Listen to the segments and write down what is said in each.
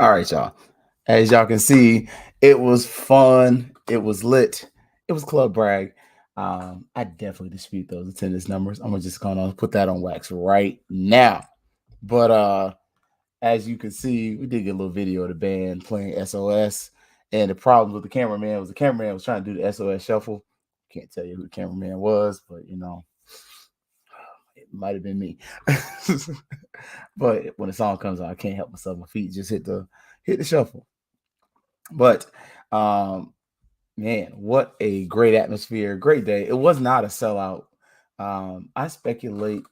All right, y'all. As y'all can see, it was fun. It was lit. It was Club Bragg. I definitely dispute those attendance numbers. I'm just gonna put that on wax right now. But as you can see, we did get a little video of the band playing SOS. And the problem with the cameraman was trying to do the SOS shuffle. Can't tell you who the cameraman was, but it might have been me. But when the song comes on, I can't help myself. My feet just hit the shuffle. But man, what a great atmosphere, great day. It was not a sellout. I speculate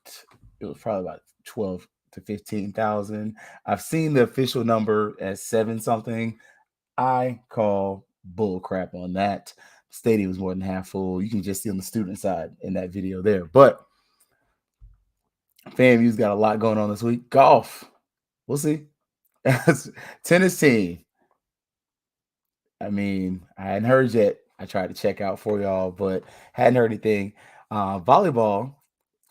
it was probably about 12 to 15,000. I've seen the official number as 7 something. I call bull crap on that. The stadium was more than half full. You can just see on the student side in that video there. But FAMU's got a lot going on this week. Golf. We'll see. Tennis team. I mean, I hadn't heard yet. I tried to check out for y'all, but hadn't heard anything. Volleyball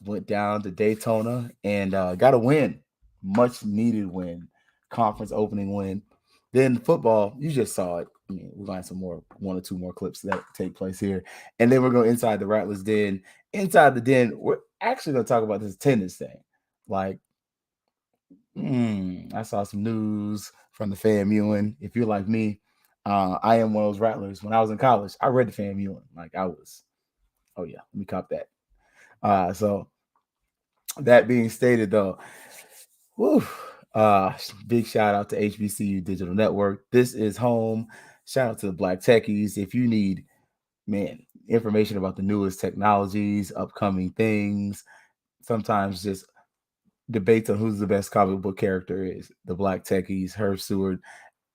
went down to Daytona and got a win, much needed win, conference opening win. Then football, you just saw it. I mean, we're going to have some more, 1 or 2 more clips that take place here. And then we're going inside the Rattlers den. Inside the den, we're actually going to talk about this tennis thing. Like, I saw some news from the FAMU. If you're like me, I am one of those Rattlers. When I was in college, I read the FAMU. Like I was, oh yeah, let me cop that. So that being stated, though, whew, big shout out to HBCU Digital Network. This is home. Shout out to the Black Techies. If you need, information about the newest technologies, upcoming things, sometimes just debates on who's the best comic book character is, the Black Techies, Herb Seward,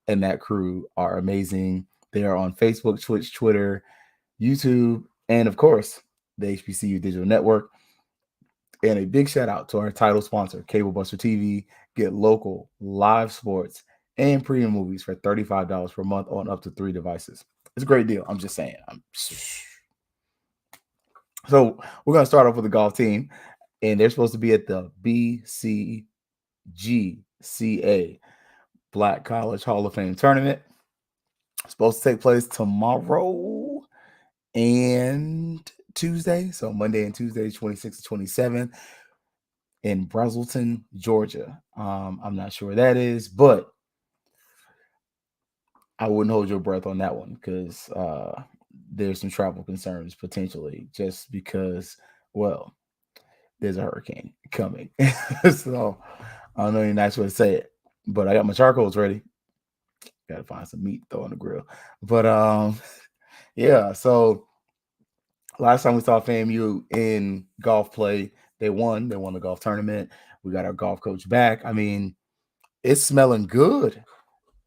and that crew are amazing. They are on Facebook, Twitch, Twitter, YouTube, and of course, the HBCU Digital Network. And a big shout out to our title sponsor, Cable Buster TV. Get local, live sports, and premium movies for $35 per month on up to 3 devices. It's a great deal. I'm just saying. So we're going to start off with the golf team, and they're supposed to be at the BCGCA Black College Hall of Fame tournament. It's supposed to take place tomorrow and Tuesday. So Monday and Tuesday, 26th to 27th in Brazelton, Georgia. I'm not sure where that is, but I wouldn't hold your breath on that one because there's some travel concerns potentially just because, well, there's a hurricane coming. So I don't know any nice way to say it, but I got my charcoals ready. Got to find some meat though on the grill. But yeah, so last time we saw FAMU in golf play, they won. They won the golf tournament. We got our golf coach back. I mean, it's smelling good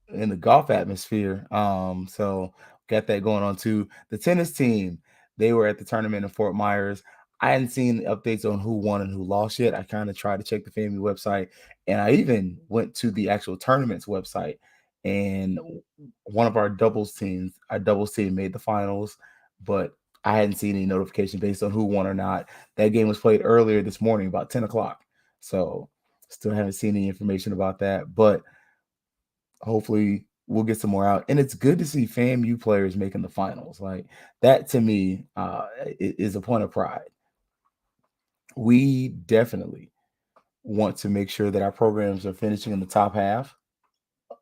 in the golf atmosphere. So got that going on too. The tennis team, they were at the tournament in Fort Myers. I hadn't seen updates on who won and who lost yet. I kind of tried to check the FAMU website, and I even went to the actual tournament's website. And one of our doubles team made the finals, but I hadn't seen any notification based on who won or not. That game was played earlier this morning, about 10 o'clock. So still haven't seen any information about that, but hopefully we'll get some more out. And it's good to see FAMU players making the finals. Like that to me is a point of pride. We definitely want to make sure that our programs are finishing in the top half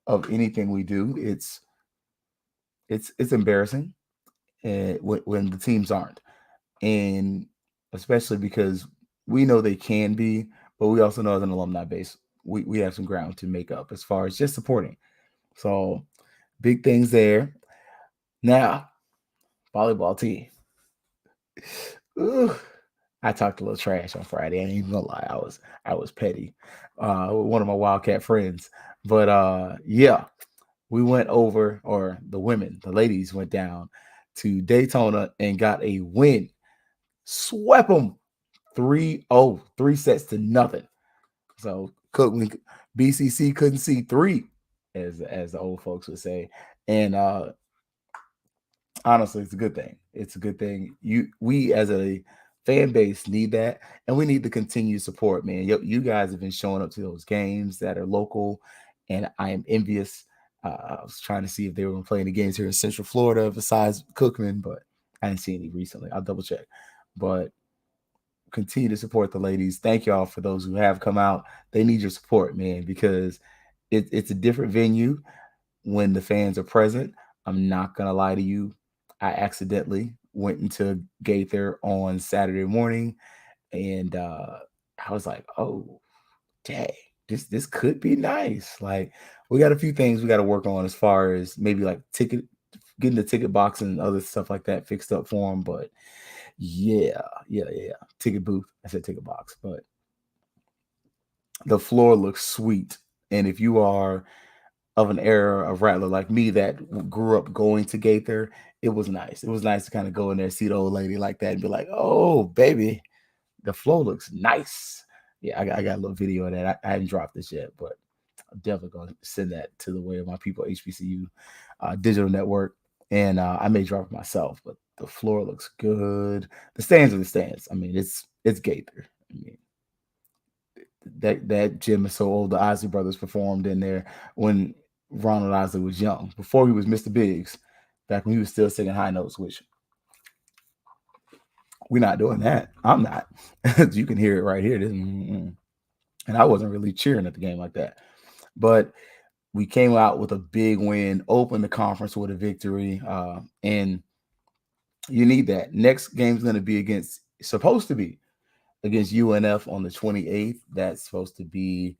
of anything we do. It's embarrassing when the teams aren't, and especially because we know they can be, but we also know as an alumni base, we have some ground to make up as far as just supporting. So big things there. Now, volleyball team. Ooh, I talked a little trash on Friday. I ain't even gonna lie. I was petty. With one of my Wildcat friends. But yeah, we went over, or the ladies went down to Daytona and got a win. Swept them 3-0, 3 sets to nothing. So BCC couldn't see 3, as the old folks would say. And honestly, it's a good thing. It's a good thing. We as a fan base need that, and we need the continued support, man. You guys have been showing up to those games that are local, and I am envious. I was trying to see if they were playing the games here in Central Florida besides Cookman, but I didn't see any recently. I'll double check. But continue to support the ladies. Thank y'all for those who have come out. They need your support, man, because it's a different venue when the fans are present. I'm not gonna lie to you. I accidentally went into Gaither on Saturday morning, and I was like, "Oh, dang, this could be nice." Like, we got a few things we got to work on as far as maybe like getting the ticket box and other stuff like that fixed up for them. But yeah. Ticket booth. I said ticket box, but the floor looks sweet. And if you are of an era of Rattler like me that grew up going to Gaither, it was nice. It was nice to kind of go in there, see the old lady like that, and be like, "Oh, baby, the floor looks nice." Yeah, I got a little video of that. I hadn't dropped this yet, but I'm definitely going to send that to the way of my people, HBCU digital network. And I may drop it myself, but the floor looks good. The stands are the stands. I mean, it's Gaither. I mean, that gym is so old. The Isley brothers performed in there when Ronald Isley was young, before he was Mr. Biggs, back when he was still singing high notes, which we're not doing that. I'm not. You can hear it right here. And I wasn't really cheering at the game like that. But we came out with a big win, opened the conference with a victory, and you need that. Next game's going to be supposed to be against UNF on the 28th. That's supposed to be,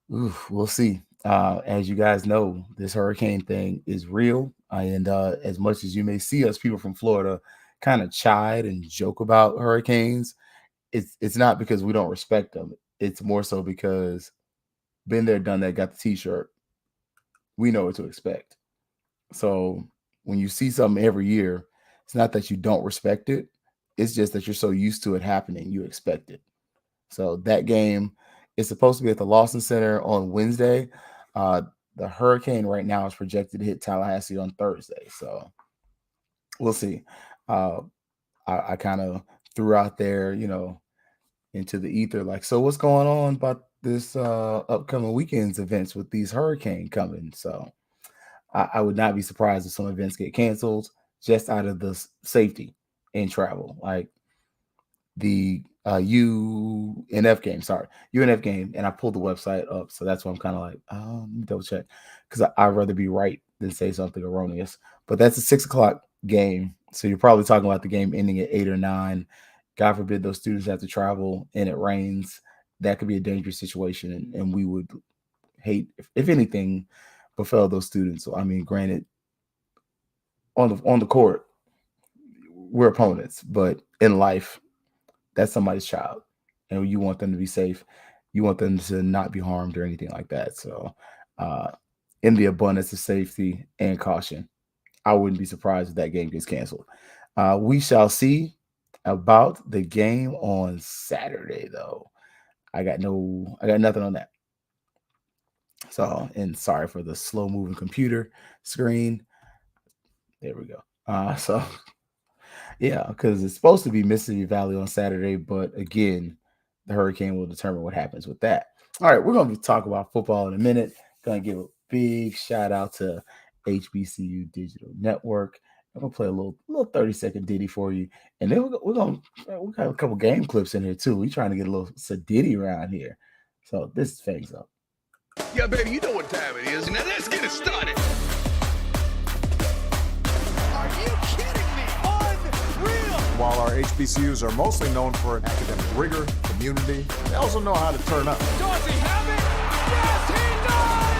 we'll see. As you guys know, this hurricane thing is real. And as much as you may see us people from Florida kind of chide and joke about hurricanes, it's not because we don't respect them. It's more so because been there, done that, got the t-shirt. We know what to expect. So when you see something every year, it's not that you don't respect it. It's just that you're so used to it happening, you expect it. So that game is supposed to be at the Lawson Center on Wednesday. The hurricane right now is projected to hit Tallahassee on Thursday. So we'll see. I kind of threw out there, into the ether, like, so what's going on about this upcoming weekend's events with these hurricanes coming? So I would not be surprised if some events get canceled just out of the safety and travel, like the UNF game. And I pulled the website up, so that's why I'm kind of like, let me double check, because I'd rather be right than say something erroneous. But that's a 6:00 game, so you're probably talking about the game ending at 8 or 9. God forbid those students have to travel and it rains. That could be a dangerous situation, and we would hate if anything befell those students. So I mean, granted, on the court, we're opponents, but in life, that's somebody's child, and you want them to be safe. You want them to not be harmed or anything like that. So, in the abundance of safety and caution, I wouldn't be surprised if that game gets canceled. We shall see about the game on Saturday, though. I got nothing on that. So, and sorry for the slow moving computer screen. There we go. So yeah, because it's supposed to be Mississippi Valley on Saturday, but again, the hurricane will determine what happens with that. All right, we're going to talk about football in a minute. Going to give a big shout out to HBCU Digital Network. I'm gonna play a little 30-second ditty for you, and then we got a couple game clips in here too. We trying to get a little sadiddy around here. So this is Fangs Up. Yeah, baby, you know what time it is. Now let's get it started. Are you kidding me? Unreal! While our HBCUs are mostly known for academic rigor, community, they also know how to turn up. Does he have it? Yes, he does!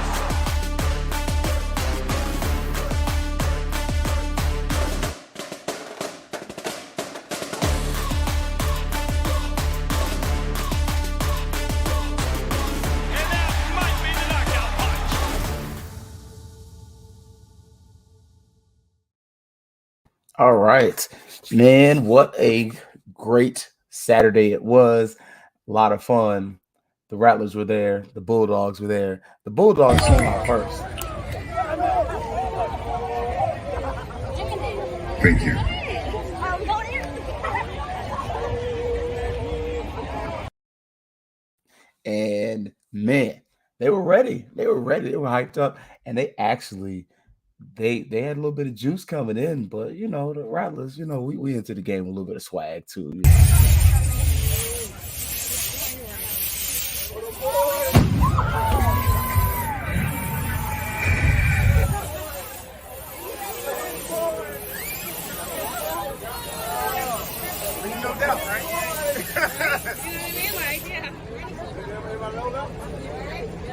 And that might be the knockout punch. All right, man, what a great Saturday it was. A lot of fun. The Rattlers were there. The Bulldogs were there. The Bulldogs came out first. Thank you. And man, They were ready. They were ready. They were hyped up, and they actually they had a little bit of juice coming in. But you know, the Rattlers, you know, we into the game with a little bit of swag too. You know?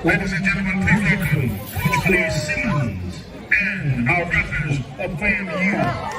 Ladies and gentlemen, please welcome Coach Clay Simmons and our Rattlers of FAMU.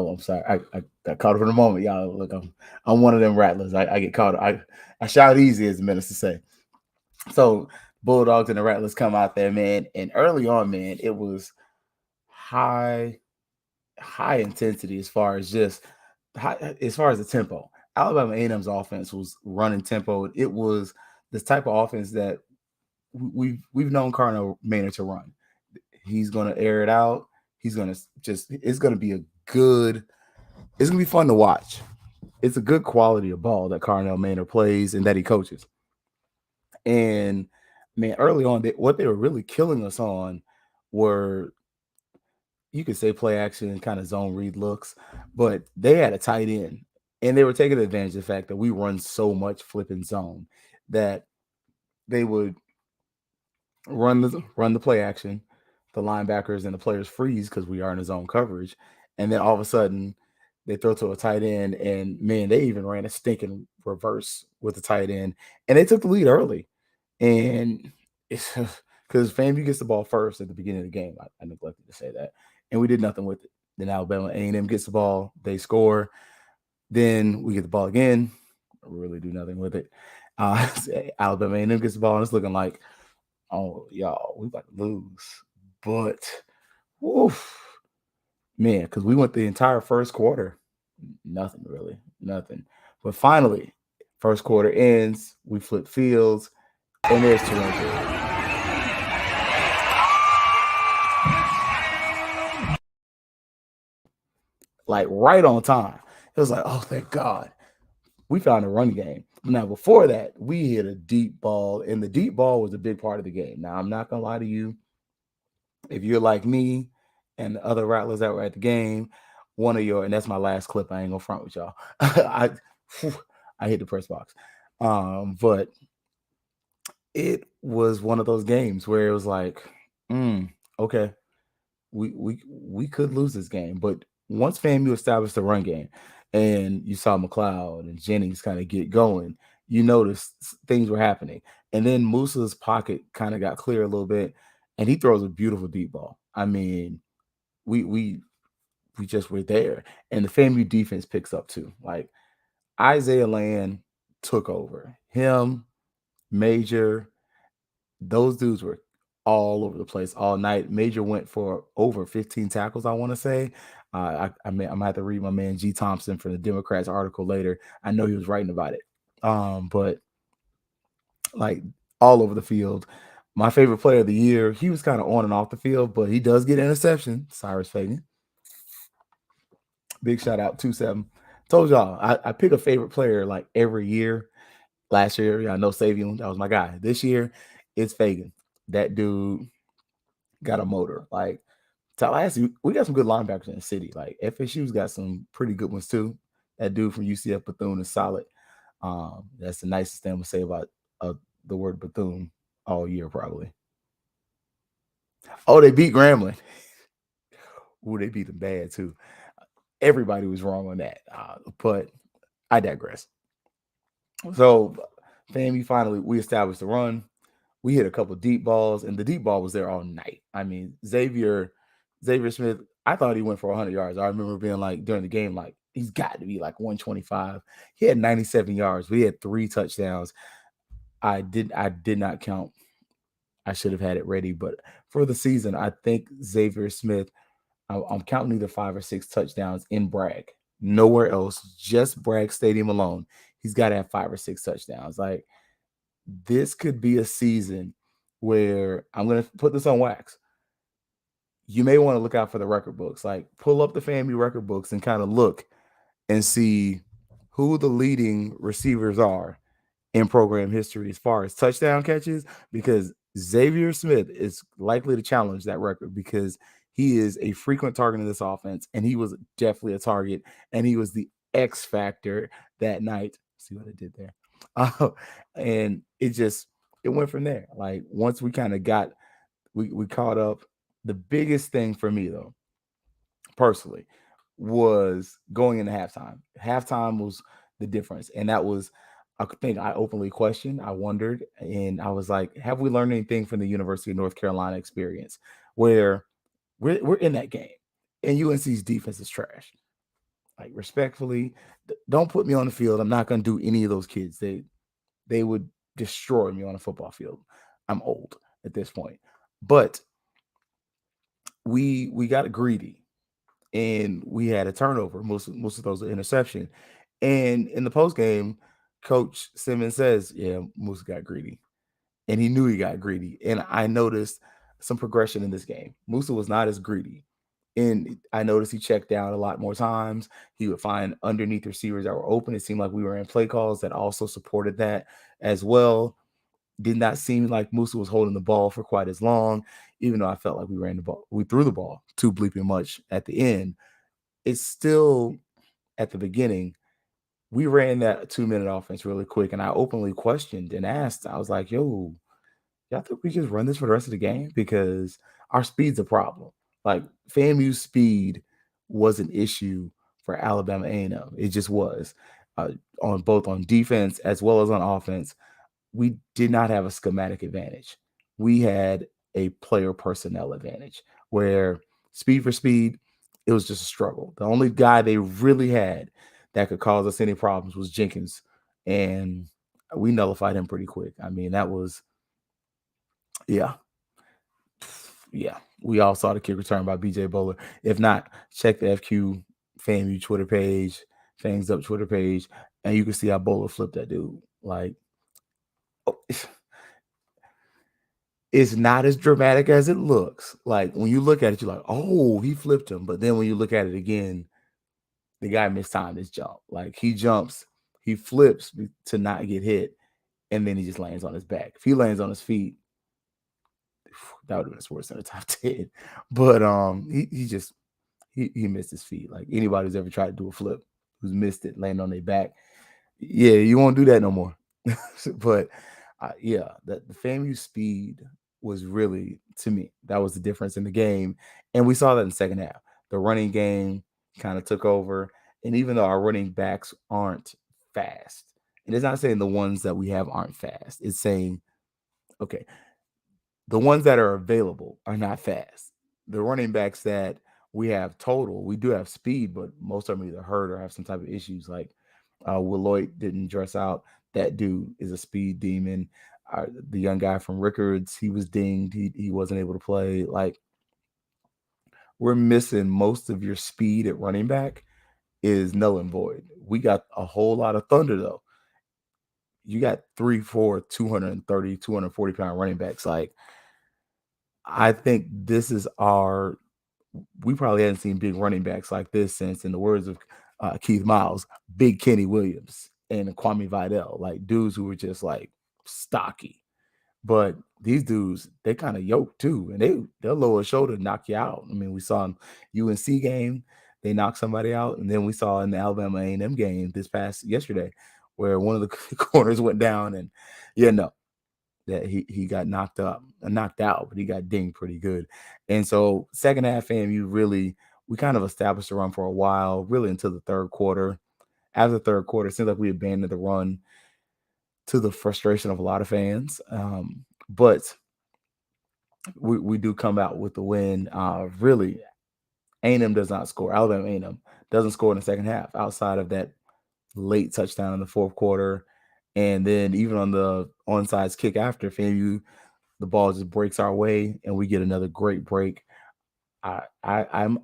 I'm sorry. I got caught up in a moment, y'all. Look, I'm one of them Rattlers. I get caught. I shout easy, as the minister say. So Bulldogs and the Rattlers come out there, man. And early on, man, it was high intensity as far as the tempo. Alabama A&M's offense was running tempo. It was this type of offense that we've known Carnell Maynard to run. He's going to air it out. He's going to it's going to be it's going to be fun to watch. It's a good quality of ball that Carnell Maynard plays and that he coaches. And man, early on, what they were really killing us on were, you could say, play action and kind of zone read looks, but they had a tight end, and they were taking advantage of the fact that we run so much flipping zone that they would run the play action, the linebackers and the players freeze because we are in a zone coverage, and then all of a sudden they throw to a tight end, and man, they even ran a stinking reverse with the tight end, and they took the lead early, and it's because FAMU gets the ball first at the beginning of the game. I neglected to say that, and we did nothing with it. Then Alabama A&M gets the ball, they score, then we get the ball again, really do nothing with it. Alabama A&M gets the ball, and it's looking like, oh, y'all, we about to lose. But, woof, man, because we went the entire first quarter, nothing really, nothing. But finally, first quarter ends, we flip fields, and there's 2-1. Like right on time. It was like, oh, thank God. We found a run game. Now, before that, we hit a deep ball, and the deep ball was a big part of the game. Now, I'm not going to lie to you. If you're like me and the other Rattlers that were at the game, and that's my last clip. I ain't going to front with y'all. I hit the press box. But it was one of those games where it was like, okay, we could lose this game. But once FAMU established the run game and you saw McLeod and Jennings kind of get going, you noticed things were happening. And then Musa's pocket kind of got clear a little bit, and he throws a beautiful deep ball. I mean, we just were there. And the FAMU defense picks up too. Like Isaiah Land took over. Him, Major, those dudes were all over the place all night. Major went for over 15 tackles, I want to say. I'm going to have to read my man G. Thompson from the Democrats article later. I know he was writing about it. But like all over the field. My favorite player of the year, he was kind of on and off the field, but he does get interception. Cyrus Fagan. Big shout out, 2-7. Told y'all, I pick a favorite player like every year. Last year, I know Savion, that was my guy. This year, it's Fagan. That dude got a motor. Like Tallahassee, we got some good linebackers in the city. Like FSU's got some pretty good ones too. That dude from UCF, Bethune, is solid. That's the nicest thing I'm gonna say about the word Bethune all year, probably. Oh, they beat Grambling. Ooh, they beat them bad too. Everybody was wrong on that, but I digress. So, FAMU finally, we established the run. We hit a couple deep balls, and the deep ball was there all night. I mean, Xavier Smith, I thought he went for 100 yards. I remember being like, during the game, like, he's got to be like 125. He had 97 yards. We had 3 touchdowns. I did not count. I should have had it ready, but for the season, I think Xavier Smith. I'm counting either 5 or 6 touchdowns in Bragg. Nowhere else, just Bragg Stadium alone. He's got to have 5 or 6 touchdowns. Like this could be a season where I'm gonna put this on wax. You may want to look out for the record books. Like pull up the FAMU record books and kind of look and see who the leading receivers are in program history as far as touchdown catches, because Xavier Smith is likely to challenge that record because he is a frequent target in this offense, and he was definitely a target, and he was the X factor that night. See what I did there? And it went from there. Like once we kind of got we caught up. The biggest thing for me though, personally, was going into halftime. Halftime was the difference, and that was a thing I openly questioned. I wondered, and I was like, have we learned anything from the University of North Carolina experience where we're in that game and UNC's defense is trash? Like respectfully, don't put me on the field. I'm not going to do any of those kids. They would destroy me on a football field. I'm old at this point. But we got greedy and we had a turnover. Most of those are interception. And in the post game, Coach Simmons says, "Yeah, Moose got greedy," and he knew he got greedy. And I noticed some progression in this game. Musa was not as greedy, and I noticed he checked down a lot more times. He would find underneath receivers that were open. It seemed like we were in play calls that also supported that as well. Did not seem like Musa was holding the ball for quite as long, even though I felt like we ran the ball. We threw the ball too bleeping much at the end. It's still at the beginning. We ran that 2-minute offense really quick, and I openly questioned and asked. I was like, "Yo, y'all think we just run this for the rest of the game? Because our speed's a problem. Like FAMU's speed was an issue for Alabama A&M. It just was on both on defense as well as on offense. We did not have a schematic advantage. We had a player personnel advantage where speed for speed, it was just a struggle. The only guy they really had that could cause us any problems was Jenkins, and we nullified him pretty quick. I mean, that was, yeah. Yeah. We all saw the kick return by BJ Bowler. If not, check the FQ FAMU Twitter page, Fangs Up Twitter page, and you can see how Bowler flipped that dude. Like, oh, it's not as dramatic as it looks. Like, when you look at it, you're like, oh, he flipped him. But then when you look at it again, the guy mistimed his jump. Like, he jumps, he flips to not get hit, and then he just lands on his back. If he lands on his feet, that would have been worse than the top 10. But he missed his feet. Like anybody who's ever tried to do a flip, who's missed it, land on their back, yeah, you won't do that no more. But yeah, the FAMU speed was really, to me, that was the difference in the game, and we saw that in the second half. The running game kind of took over, and even though our running backs aren't fast, and it's not saying the ones that we have aren't fast, it's saying, okay, the ones that are available are not fast. The running backs that we have total, we do have speed, but most of them either hurt or have some type of issues. Like Willoit didn't dress out. That dude is a speed demon. The young guy from Rickards, he was dinged. He wasn't able to play. Like we're missing most of your speed at running back is null and void. We got a whole lot of thunder though. You got 3, 4, 230, 240 pound running backs. Like, I think this is we probably hadn't seen big running backs like this since, in the words of Keith Miles, Big Kenny Williams and Kwame Vidal, like dudes who were just like stocky. But these dudes, they kind of yoked too, and they'll lower shoulder knock you out. I mean, we saw in UNC game, they knocked somebody out, and then we saw in the Alabama A&M game this past yesterday, where one of the corners went down, and that he got knocked out, but he got dinged pretty good. And so second half FAMU we kind of established the run for a while, really until the third quarter. After the third quarter, it seems like we abandoned the run to the frustration of a lot of fans. But we do come out with the win. Really, A&M does not score. Alabama A&M doesn't score in the second half outside of that late touchdown in the fourth quarter. And then even on the onside kick after FAMU, the ball just breaks our way and we get another great break. I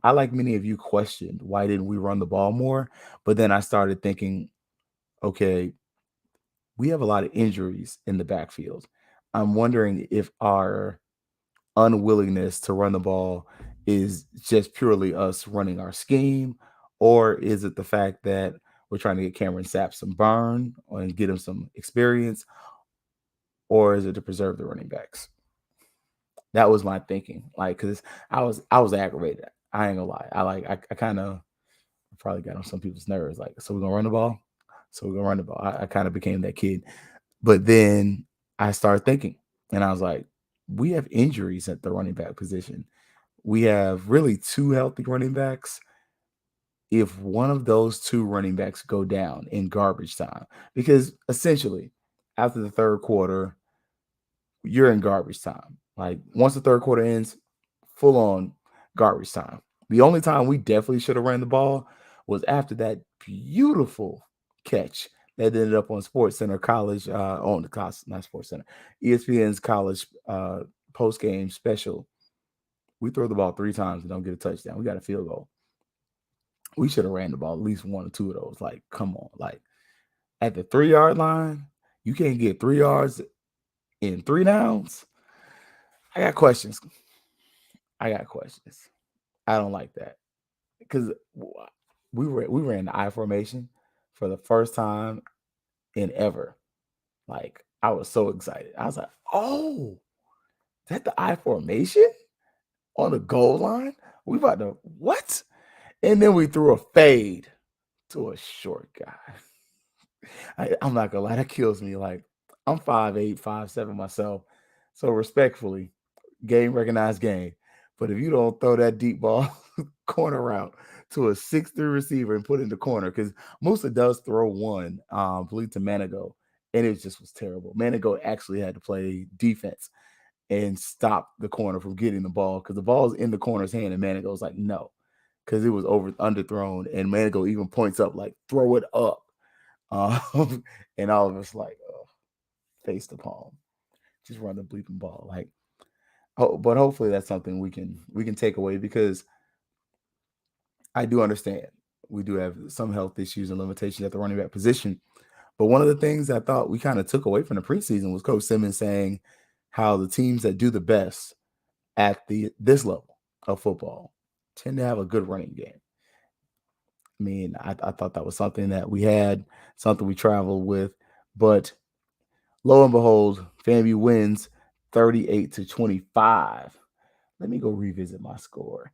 like many of you questioned why didn't we run the ball more, but then I started thinking, okay, we have a lot of injuries in the backfield. I'm wondering if our unwillingness to run the ball is just purely us running our scheme, or is it the fact that we're trying to get Cameron Sapp some burn and get him some experience, or is it to preserve the running backs? That was my thinking. Like, because I was aggravated. I ain't gonna lie. I kind of probably got on some people's nerves. Like, so we're gonna run the ball. So we're gonna run the ball. I kind of became that kid. But then I started thinking, and I was like, we have injuries at the running back position. We have really two healthy running backs. If one of those two running backs go down in garbage time, because essentially after the third quarter, you're in garbage time. Like once the third quarter ends, full on garbage time. The only time we definitely should have ran the ball was after that beautiful catch that ended up on Sports Center College, on the class, not Sports Center, ESPN's college post game special. We throw the ball 3 times and don't get a touchdown. We got a field goal. We should have ran the ball at least 1 or 2 of those. Like, come on. Like at the 3-yard line, you can't get 3 yards in 3 downs. I got questions. I don't like that because we ran the I formation for the first time in ever. Like I was so excited. I was like, "Oh, is that the I formation on the goal line? We about to what?" And then we threw a fade to a short guy. I'm not gonna lie, that kills me. Like I'm 5'8", 5'7" myself, so respectfully, game recognized game. But if you don't throw that deep ball corner route to a 6'3" receiver and put it in the corner, because Musa does throw one, I believe to Manigo, and it just was terrible. Manigo actually had to play defense and stop the corner from getting the ball because the ball's in the corner's hand, and Manigo's like, no, because it was underthrown, and Manigo even points up like, throw it up. And all of us like, oh, face the palm. Just run the bleeping ball. Like, but hopefully that's something we can take away because I do understand we do have some health issues and limitations at the running back position. But one of the things I thought we kind of took away from the preseason was Coach Simmons saying how the teams that do the best at this level of football tend to have a good running game. I mean, I thought that was something that we had, something we traveled with, but lo and behold, FAMU wins 38-25. Let me go revisit my score.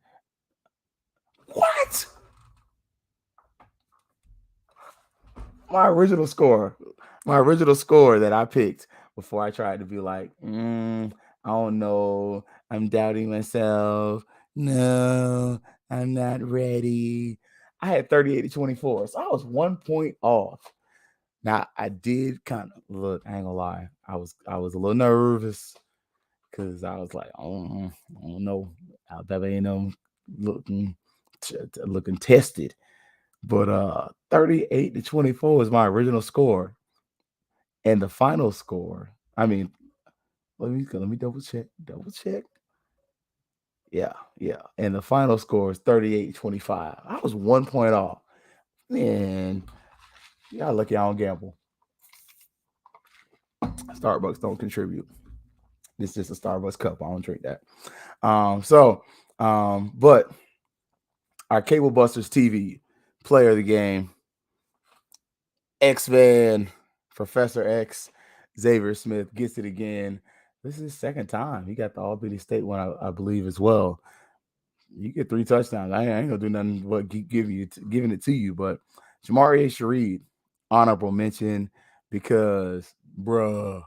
What? My original score that I picked before I tried to be like, I don't know. I'm doubting myself. No, I'm not ready. I had 38-24. So I was 1 point off. Now I did kind of look, I ain't gonna lie. I was a little nervous because I was like, I don't know. Alabama A&M looking tested. But 38-24 is my original score. And the final score, I mean, let me double check. Yeah. And the final score is 38-25. I was 1 point off. Man, y'all lucky I don't gamble. Starbucks don't contribute. This is just a Starbucks cup. I don't drink that. But our Cable Busters TV player of the game, X-Man, Professor X, Xavier Smith gets it again. This is his second time. He got the Albany State one, I believe, as well. You get 3 touchdowns. I ain't gonna do nothing but giving it to you. But Jamari Shareed, honorable mention because, bruh,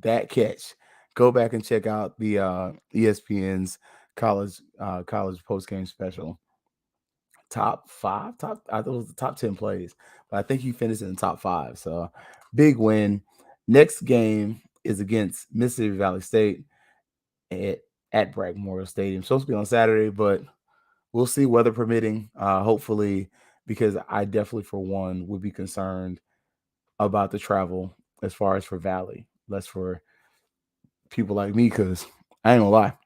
that catch. Go back and check out the ESPN's college post game special. Top 5, I thought it was the top 10 plays, but I think he finished in the top 5. So big win. Next game is against Mississippi Valley State at Bragg Memorial Stadium. Supposed to be on Saturday, but we'll see, weather permitting. Hopefully, because I definitely, for one, would be concerned about the travel as far as for Valley, less for people like me, because I ain't gonna lie,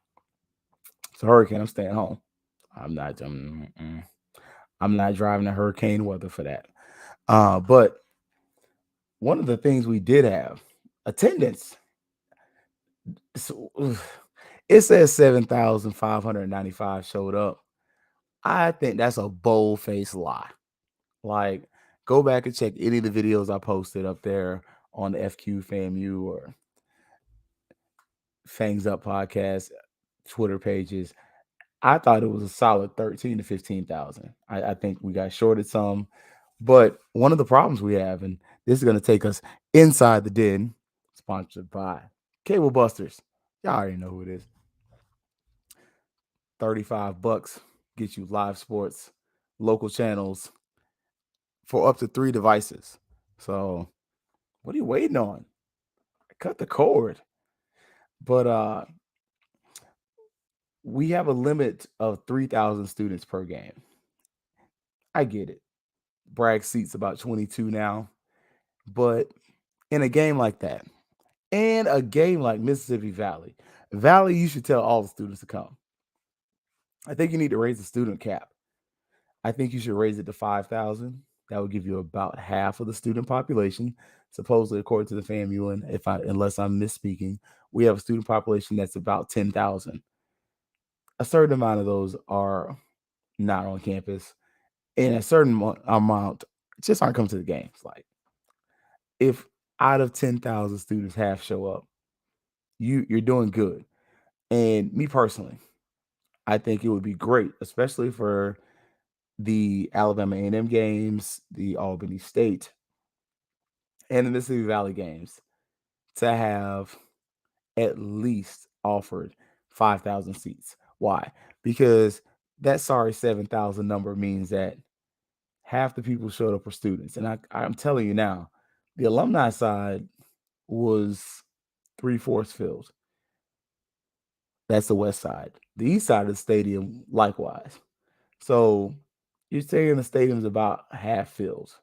it's a hurricane. I'm staying home. I'm not. I'm not driving the hurricane weather for that. But one of the things we did have attendance. So, it says 7,595 showed up. I think that's a bold-faced lie. Like, go back and check any of the videos I posted up there on the FQ FAMU or Fangs Up podcast Twitter pages. I thought it was a solid 13 to 15,000. I think we got shorted some, but one of the problems we have, and this is going to take us inside the den, sponsored by Cable Busters. Y'all already know who it is. $35 get you live sports, local channels for up to 3 devices. So what are you waiting on? Cut the cord. But we have a limit of 3,000 students per game. I get it. Bragg seats about 22 now. But in a game like that, and a game like Mississippi Valley, you should tell all the students to come. I think you need to raise the student cap. I think you should raise it to 5,000. That would give you about half of the student population. Supposedly, according to the FAMU, and unless I'm misspeaking, we have a student population that's about 10,000. A certain amount of those are not on campus, and a certain amount just aren't coming to the games. Like, if out of 10,000 students half show up, you're doing good. And me personally, I think it would be great, especially for the Alabama A&M games, the Albany State, and the Mississippi Valley games, to have at least offered 5,000 seats. Why? Because that sorry 7,000 number means that half the people showed up were students. And I'm telling you now, the alumni side was 3/4 filled. That's the west side. The east side of the stadium, likewise. So you're saying the stadium's about half filled.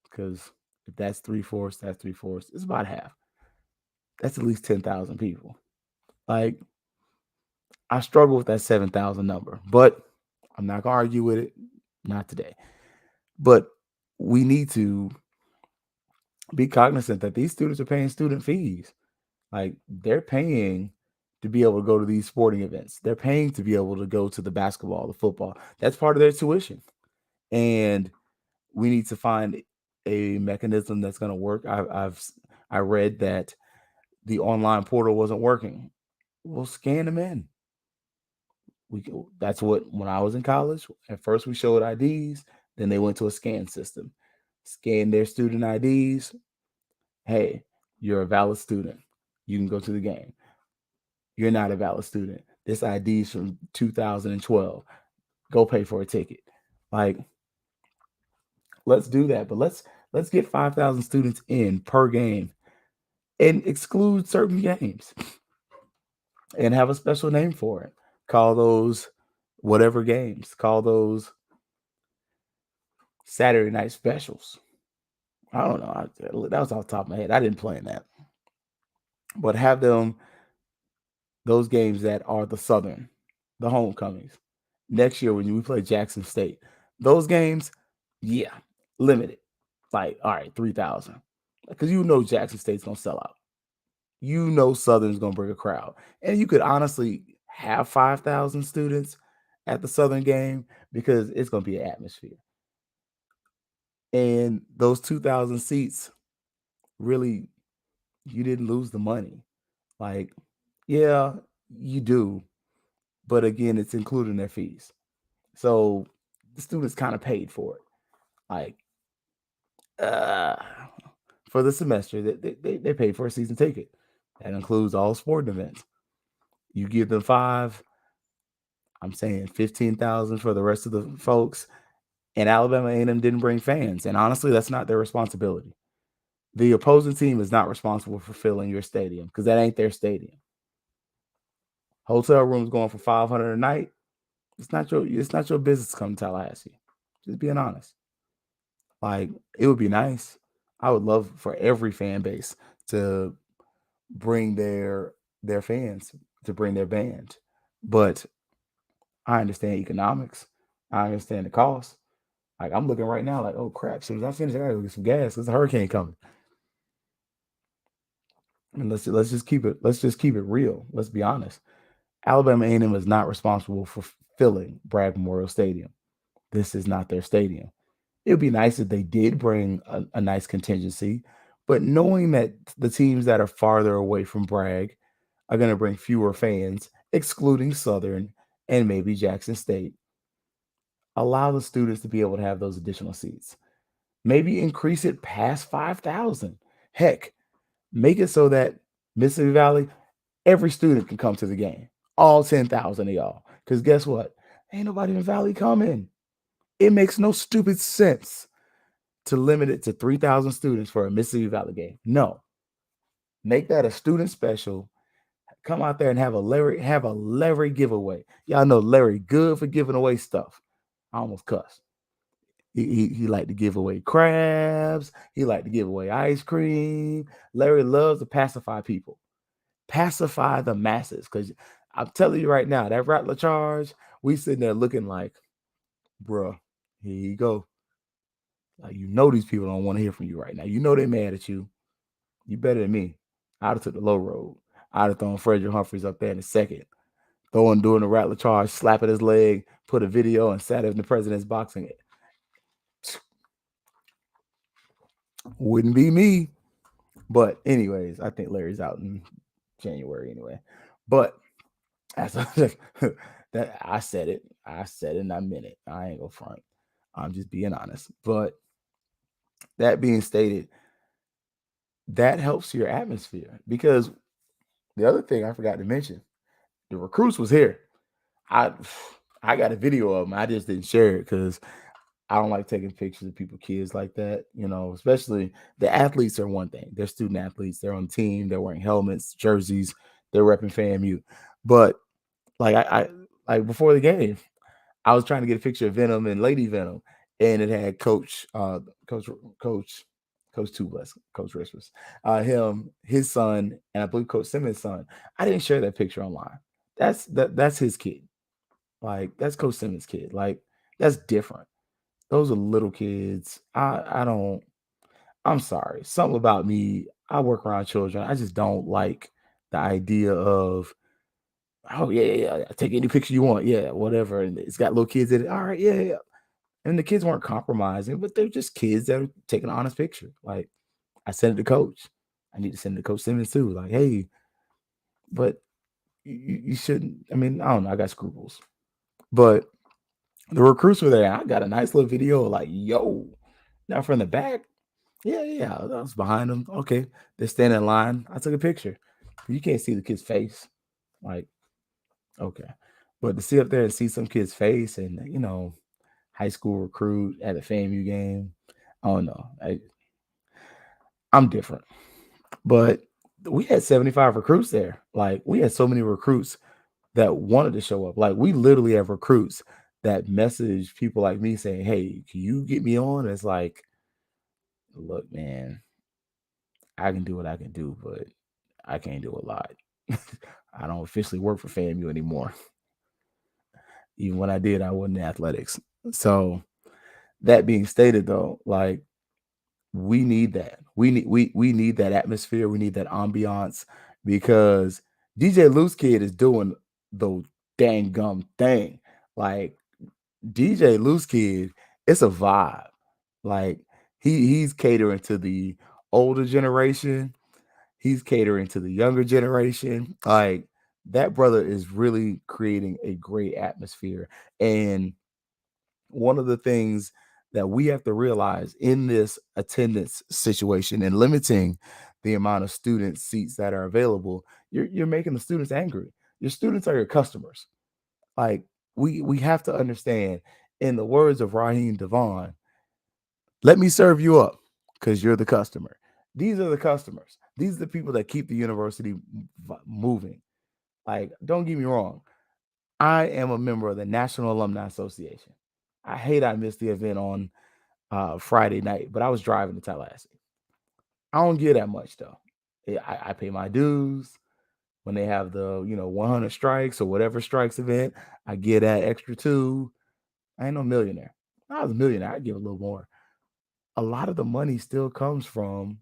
Because if that's 3/4, that's 3/4. It's about half. That's at least 10,000 people. Like, I struggle with that 7,000 number, but I'm not gonna argue with it. Not today. But we need to be cognizant that these students are paying student fees. Like, they're paying to be able to go to these sporting events. They're paying to be able to go to the basketball, the football. That's part of their tuition. And we need to find a mechanism that's going to work. I read that the online portal wasn't working. We'll scan them in. That's what, when I was in college, at first we showed IDs, then they went to a scan system. Scan their student IDs. Hey, you're a valid student. You can go to the game. You're not a valid student. This ID is from 2012. Go pay for a ticket. Like, let's do that. But let's get 5,000 students in per game and exclude certain games and have a special name for it. Call those whatever games. Call those Saturday night specials. I don't know. That was off the top of my head. I didn't plan that. But have them, those games that are the Southern, the homecomings. Next year when we play Jackson State, those games, yeah, limited. Like, all right, 3,000. Because you know Jackson State's going to sell out. You know Southern's going to bring a crowd. And you could honestly have 5,000 students at the Southern game because it's going to be an atmosphere. And those 2,000 seats, really, you didn't lose the money. Like, yeah, you do. But again, it's including their fees. So the students kind of paid for it. Like, for the semester, they paid for a season ticket. That includes all sporting events. You give them 5, I'm saying 15,000 for the rest of the folks. And Alabama A&M didn't bring fans. And honestly, that's not their responsibility. The opposing team is not responsible for filling your stadium because that ain't their stadium. Hotel rooms going for $500 a night. It's not your business to come to Tallahassee. Just being honest. Like, it would be nice. I would love for every fan base to bring their fans, to bring their band. But I understand economics. I understand the cost. Like I'm looking right now, like, oh crap! As soon as I finish, I gotta go get some gas. There's a hurricane coming. And let's just keep it real. Let's be honest. Alabama A&M is not responsible for filling Bragg Memorial Stadium. This is not their stadium. It would be nice if they did bring a nice contingency, but knowing that the teams that are farther away from Bragg are going to bring fewer fans, excluding Southern and maybe Jackson State, allow the students to be able to have those additional seats. Maybe increase it past 5,000. Heck, make it so that Mississippi Valley, every student can come to the game. All 10,000 of y'all. Because guess what? Ain't nobody in Valley coming. It makes no stupid sense to limit it to 3,000 students for a Mississippi Valley game. No. Make that a student special. Come out there and have a Larry giveaway. Y'all know Larry good for giving away stuff. I almost cussed. He liked to give away crabs. He liked to give away ice cream. Larry loves to pacify people. Pacify the masses. Because I'm telling you right now, that Rattler charge, we sitting there looking like, bruh, here you go. Like, you know these people don't want to hear from you right now. You know they're mad at you. You better than me. I'd have took the low road. I'd have thrown Frederick Humphreys up there in a second. Doing the Rattler charge, slapping his leg, put a video and sat in the president's boxing. Wouldn't be me. But anyways, I think Larry's out in January anyway. But as that I said it and I meant it. I ain't gonna front. I'm just being honest. But that being stated, that helps your atmosphere, because the other thing I forgot to mention, the recruits was here. I got a video of them. I just didn't share it because I don't like taking pictures of people's kids like that. Especially the athletes are one thing. They're student athletes. They're on the team. They're wearing helmets, jerseys. They're repping FAMU. But like I like before the game, I was trying to get a picture of Venom and Lady Venom, and it had Coach Tubeless, Coach Rispers, him, his son, and I believe Coach Simmons' son. I didn't share that picture online. That's his kid. Like, that's Coach Simmons' kid. Like, that's different. Those are little kids. I'm sorry. Something about me, I work around children. I just don't like the idea of, oh, yeah, take any picture you want. Yeah, whatever. And it's got little kids in it. All right, yeah. And the kids weren't compromising, but they're just kids that are taking an honest picture. Like, I sent it to Coach. I need to send it to Coach Simmons too. Like, hey, but you shouldn't. I mean, I don't know. I got scruples. But the recruits were there. I got a nice little video like, yo. Now from the back, yeah. I was behind them. Okay. They're standing in line. I took a picture. You can't see the kid's face. Like, okay. But to sit up there and see some kid's face and, high school recruit at a FAMU game, I don't know. I'm different. But we had 75 recruits there. Like, we had so many recruits that wanted to show up. Like, we literally have recruits that message people like me saying, hey, can you get me on? It's like, look, man, I can do what I can do, but I can't do a lot. I don't officially work for FAMU anymore. Even when I did, I wasn't in athletics. So that being stated, though, like, we need that. We need that atmosphere. We need that ambiance, because DJ Loose Kid is doing the dang gum thing. Like, DJ Loose Kid, it's a vibe. Like, he's catering to the older generation. He's catering to the younger generation. Like, that brother is really creating a great atmosphere. And one of the things that we have to realize in this attendance situation and limiting the amount of student seats that are available, you're making the students angry. Your students are your customers. Like, we have to understand, in the words of Raheem Devon, let me serve you up because you're the customer. These are the customers. These are the people that keep the university moving. Like, don't get me wrong. I am a member of the National Alumni Association. I hate I missed the event on Friday night, but I was driving to Tallahassee. I don't get that much though. I pay my dues when they have the 100 strikes or whatever strikes event. I get that extra too. I ain't no millionaire. If I was a millionaire, I'd give a little more. A lot of the money still comes from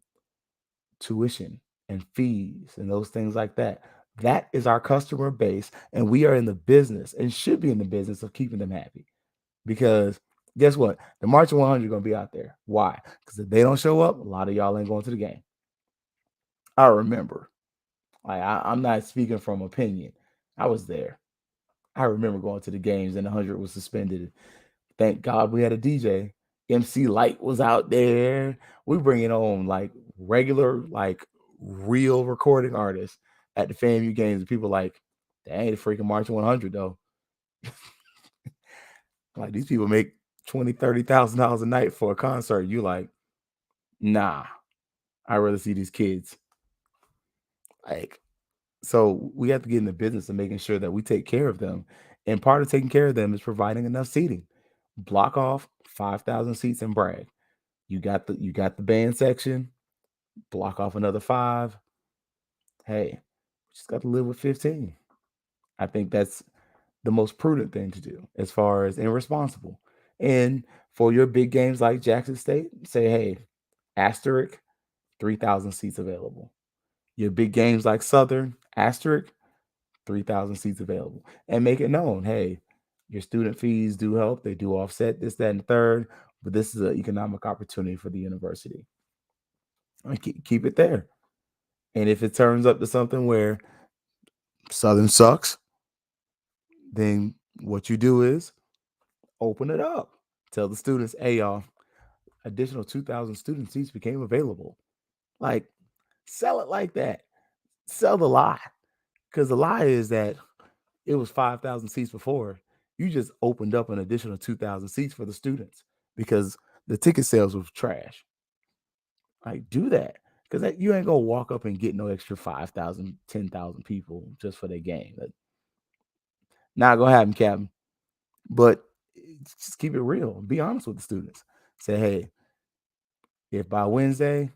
tuition and fees and those things like that. That is our customer base, and we are in the business and should be in the business of keeping them happy. Because guess what? The Marching 100 going to be out there. Why? Because if they don't show up, a lot of y'all ain't going to the game. I remember. I'm not speaking from opinion. I was there. I remember going to the games and the 100 was suspended. Thank God we had a DJ. MC Light was out there. We bringing on like regular, like real recording artists at the FAMU games. And people like, that ain't a freaking Marching 100 though. Like these people make $20,000-$30,000 a night for a concert. You like, nah. I'd rather see these kids. Like, so we have to get in the business of making sure that we take care of them. And part of taking care of them is providing enough seating. Block off 5,000 seats in Bragg. You got the band section. Block off another 5. Hey, we just got to live with 15. I think that's the most prudent thing to do as far as irresponsible. And for your big games like Jackson State, say, hey, asterisk, 3,000 seats available. Your big games like Southern, asterisk, 3,000 seats available. And make it known, hey, your student fees do help. They do offset this, that, and the third. But this is an economic opportunity for the university. And keep it there. And if it turns up to something where Southern sucks, then what you do is open it up. Tell the students, hey, y'all, additional 2,000 student seats became available. Like, sell it like that. Sell the lie. Because the lie is that it was 5,000 seats before. You just opened up an additional 2,000 seats for the students because the ticket sales was trash. Like, do that. Because you ain't going to walk up and get no extra 5,000, 10,000 people just for their game. Not going to happen, Captain. But just keep it real. Be honest with the students. Say, hey, if by Wednesday,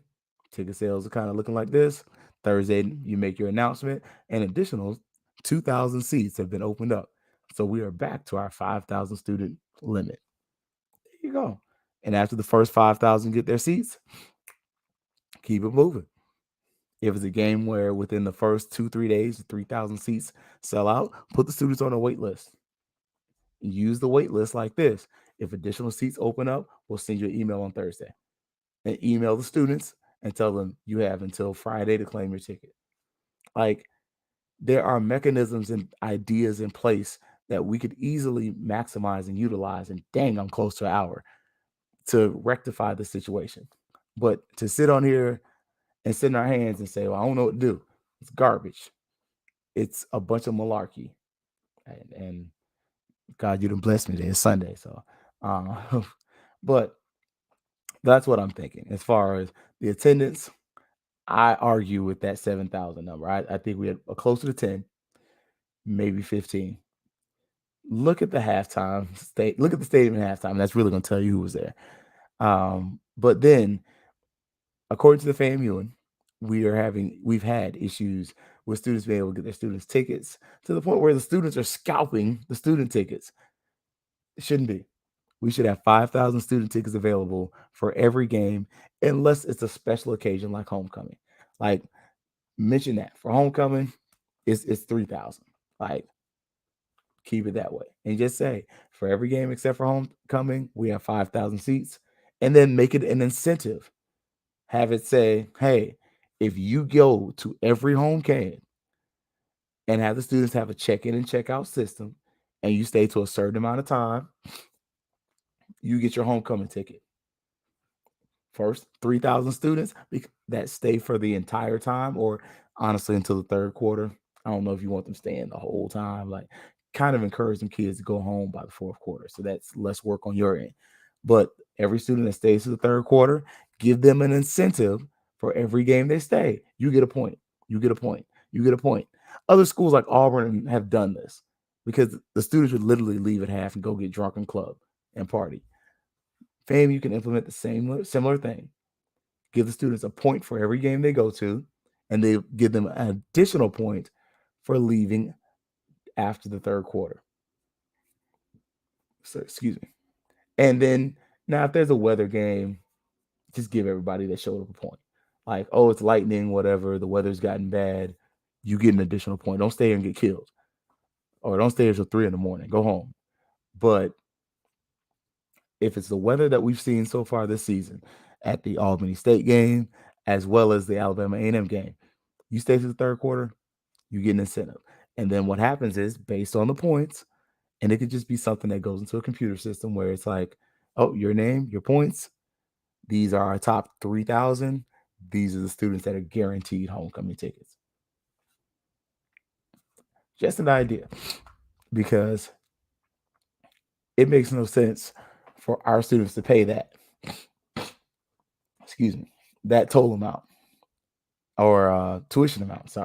ticket sales are kind of looking like this, Thursday, you make your announcement, and additional 2,000 seats have been opened up. So we are back to our 5,000 student limit. There you go. And after the first 5,000 get their seats, keep it moving. If it's a game where within the first 2-3 days, 3,000 seats sell out, put the students on a wait list. Use the wait list like this. If additional seats open up, we'll send you an email on Thursday. And email the students and tell them you have until Friday to claim your ticket. Like, there are mechanisms and ideas in place that we could easily maximize and utilize. And dang, I'm close to an hour to rectify the situation. But to sit on here and sit in our hands and say, well, I don't know what to do. It's garbage. It's a bunch of malarkey. And God, you done blessed me today. It's Sunday. So, but that's what I'm thinking. As far as the attendance, I argue with that 7,000 number. I think we had closer to 10, maybe 15. Look at the halftime state. Look at the stadium at halftime. That's really going to tell you who was there. But then, according to the FAMU, we've had issues with students being able to get their students tickets to the point where the students are scalping the student tickets. It shouldn't be. We should have 5,000 student tickets available for every game, unless it's a special occasion like homecoming. Like, mention that for homecoming, it's 3,000. Like, keep it that way, and just say for every game except for homecoming, we have 5,000 seats, and then make it an incentive. Have it say, hey, if you go to every home game and have the students have a check-in and check-out system, and you stay to a certain amount of time, you get your homecoming ticket. First 3,000 students that stay for the entire time, or honestly until the third quarter. I don't know if you want them staying the whole time. Like, kind of encourage them kids to go home by the fourth quarter. So that's less work on your end. But every student that stays to the third quarter, give them an incentive for every game they stay. You get a point. You get a point. You get a point. Other schools like Auburn have done this because the students would literally leave at half and go get drunk in club and party. FAMU can implement the similar thing. give the students a point for every game they go to, and they give them an additional point for leaving after the third quarter. So, excuse me. And then now if there's a weather game, just give everybody that showed up a point. Like, oh, it's lightning, whatever, the weather's gotten bad, you get an additional point. Don't stay here and get killed. Or don't stay here till 3 a.m. Go home. But if it's the weather that we've seen so far this season at the Albany State game, as well as the Alabama A&M game, you stay to the third quarter, you get an incentive. And then what happens is, based on the points, and it could just be something that goes into a computer system where it's like, oh, your name, your points, these are our top 3,000. These are the students that are guaranteed homecoming tickets. Just an idea, because it makes no sense for our students to pay that, that toll amount or tuition amount,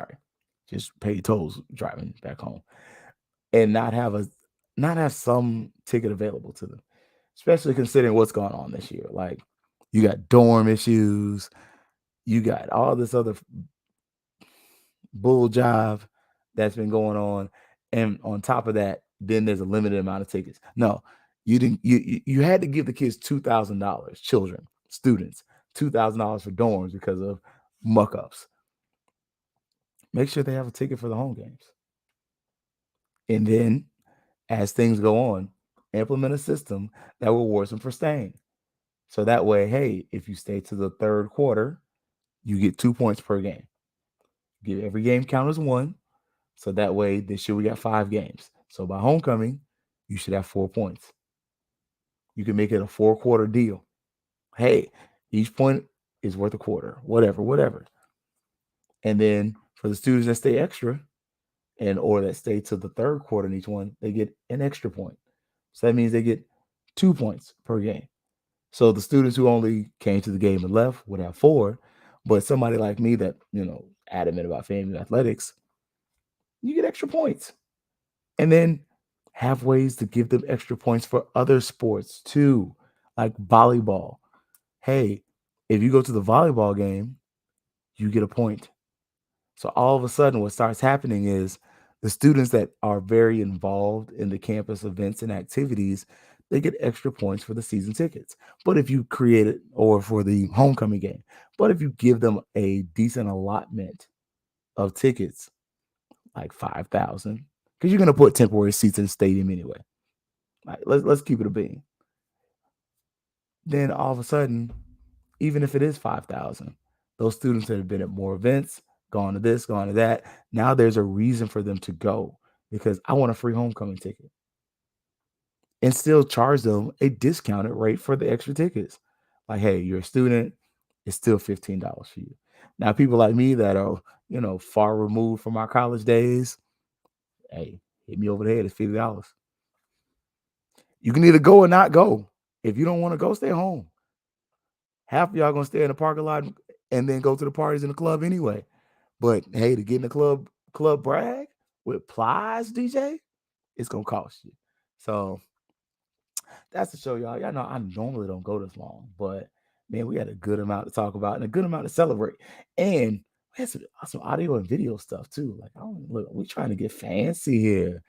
just pay tolls driving back home and not have some ticket available to them, especially considering what's going on this year. Like, you got dorm issues, you got all this other bull jive that's been going on, and on top of that, then there's a limited amount of tickets. No, you didn't. You had to give the kids $2,000, students, $2,000 for dorms because of muck-ups. Make sure they have a ticket for the home games, and then as things go on, implement a system that rewards them for staying. So that way, hey, if you stay to the third quarter, you get 2 points per game. Give every game count as 1. So that way, this year we got 5 games. So by homecoming, you should have 4 points. You can make it a 4-quarter deal. Hey, each point is worth a quarter, whatever. And then for the students that stay extra or that stay to the third quarter in each one, they get an extra point. So that means they get 2 points per game. So the students who only came to the game and left would have 4, but somebody like me that, adamant about FAMU athletics, you get extra points. And then have ways to give them extra points for other sports too, like volleyball. Hey, if you go to the volleyball game, you get a point. So all of a sudden what starts happening is the students that are very involved in the campus events and activities, they get extra points for the season tickets. But if you create it, or for the homecoming game, but if you give them a decent allotment of tickets, like 5,000, because you're going to put temporary seats in the stadium anyway. Like, let's keep it a bean. Then all of a sudden, even if it is 5,000, those students that have been at more events, gone to this, gone to that, now there's a reason for them to go, because I want a free homecoming ticket. And still charge them a discounted rate for the extra tickets. Like, hey, you're a student, it's still $15 for you. Now, people like me that are, far removed from our college days, hey, hit me over the head. It's $50. You can either go or not go. If you don't want to go, stay home. Half of y'all going to stay in the parking lot and then go to the parties in the club anyway. But, hey, to get in the club Bragg with Plies, DJ, it's going to cost you. So that's the show, y'all. Y'all know I normally don't go this long, but, man, we had a good amount to talk about and a good amount to celebrate. And we had some audio and video stuff, too. Like, look, we're trying to get fancy here.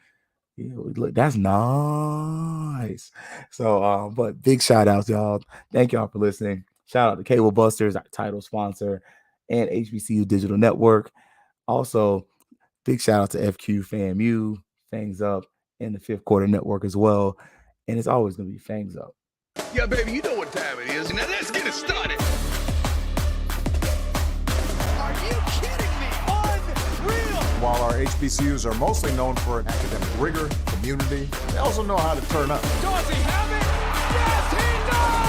Yeah, look, that's nice. So, but big shout outs, y'all. Thank y'all for listening. Shout out to Cable Busters, our title sponsor, and HBCU Digital Network. Also, big shout out to FQ FAMU, Fangs Up, and the Fifth Quarter Network as well. And it's always going to be Fangs Up. Yeah, baby, you know what time it is. Now let's get it started. Are you kidding me? Unreal! While our HBCUs are mostly known for academic rigor, community, they also know how to turn up. Does he have it? Yes, he does!